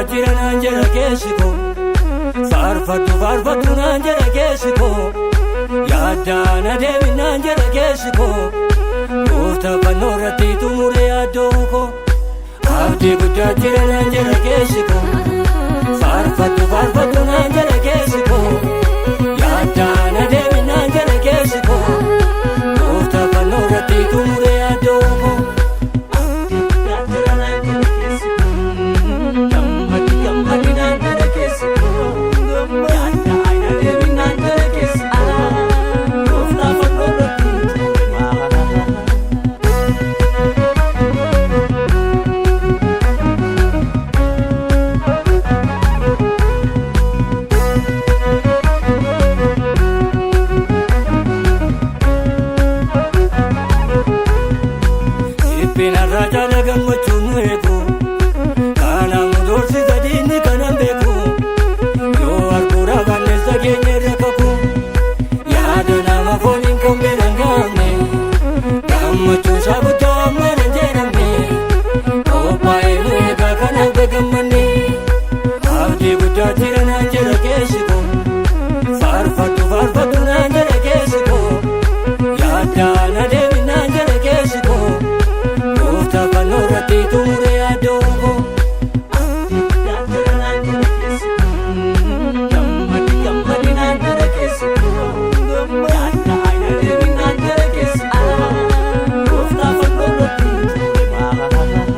jira naan jira keessi koo faarfadhu faarfadhu naan jira keessi koo yaaddaan adeemi naan jira keessi koo gooftaa fannoo irratti xumure yaaddoo koo abdii guddaa jira naan jira keessi koo faarfadhu faarfadhu naan jira keessi koo yaaddaan adeemi naan jira keessi koo gooftaa fannoo irratti xumure yaaddoo koo. Raja lagan machuun eegu kanaan mudorsi gadiinni kanan beeku yoo arguudha banneessa keenya irra kaku yaada nama fooniin kan beelan gaamne gammachuun isaa guddaa ammaan hin jedhamne qophaa'ee nu eegaa kanaaf gagammanne abdii guddaa jira naan jira keessi koo faarfadhu faarfadhu naan jira keessi koo yaaddaan adeemi naan jira keessi koo gooftaa fannoo irratti xumure yaaddoo koo. Gammadi naan jira keessi koo yaaddaan adeemi naan jira keessi koo gooftaa fannoo irratti xumure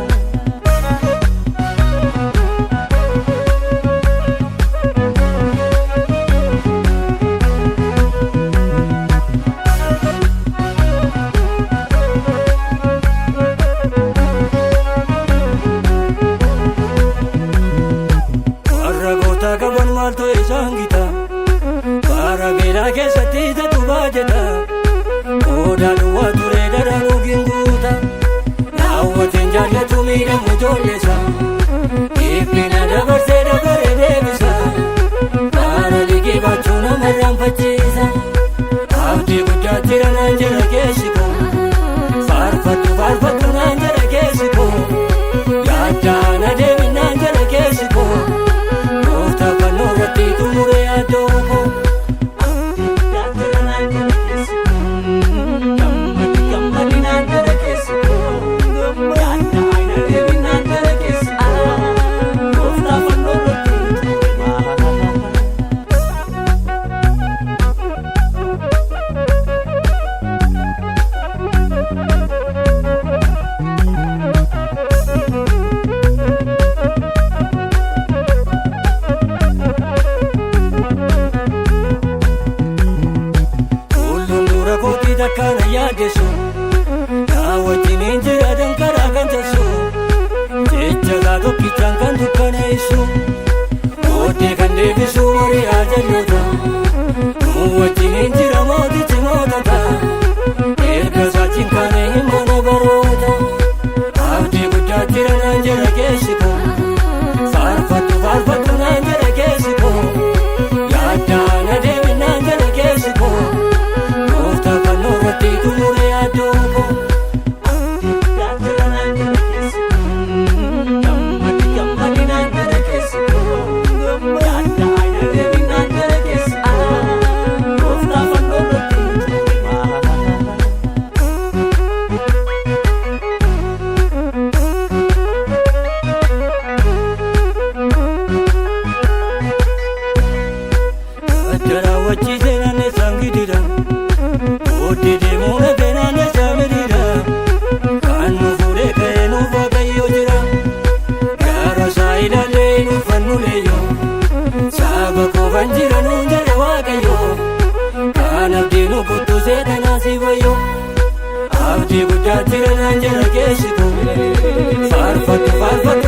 Kaban maaltu isaan gita bara beelaa keessatti tatu baajata odaa duwwaa ture daranuu ginguuta daawwateen jaallatu miidhamu ijoolleessa dhiphina dabarsee dabaree deebisa bara liqii baachuu nama irraanfachiisa abdii guddaa jira naan jira keessi koo faarfadhu faarfadhu naan jira keessi koo yaaddaan adeemi naan jira keessi koo gooftaa fannoo irratti xumure yaaddoo koo. Gammadi naan jira keessi koo yaaddaan adeemi naan jira keessi koo gooftaa fannoo irratti kana yaadesu yaa wajjiniin jiraatan karaa kan tasu jecha gaa tokkichaan kan dukkaneessu booddee kan deebisu horii ajalloota nu wajjiniin jira mootichi mootota erga saachiin kaane hin mana baroota abdii guddaa jira naan jira keessi koo faarfadhu faarfadhu naan jira keessi koo yaaddaan adeemi naan jira keessi koo gooftaa fannoo irratti xumure yaaddoo koo. Gammadi naan jira keessi koo yaaddaan adeemi naan jira keessi koo gooftaa fannoo irratti Jara wajjii naanne saangidira oodde deemuu nafe naanne saamirira kan nu fuudhee ka'ee nuuf waaqayyo jira gaara isaa ilaallee nuuf fannuleeyyo saba koofan jira nuun jedhe waaqayyo kan abdii nu kuttusee dhanaasii wayyo abdii guddaa jira naan jira keessi koo faarfadhu faarfadhu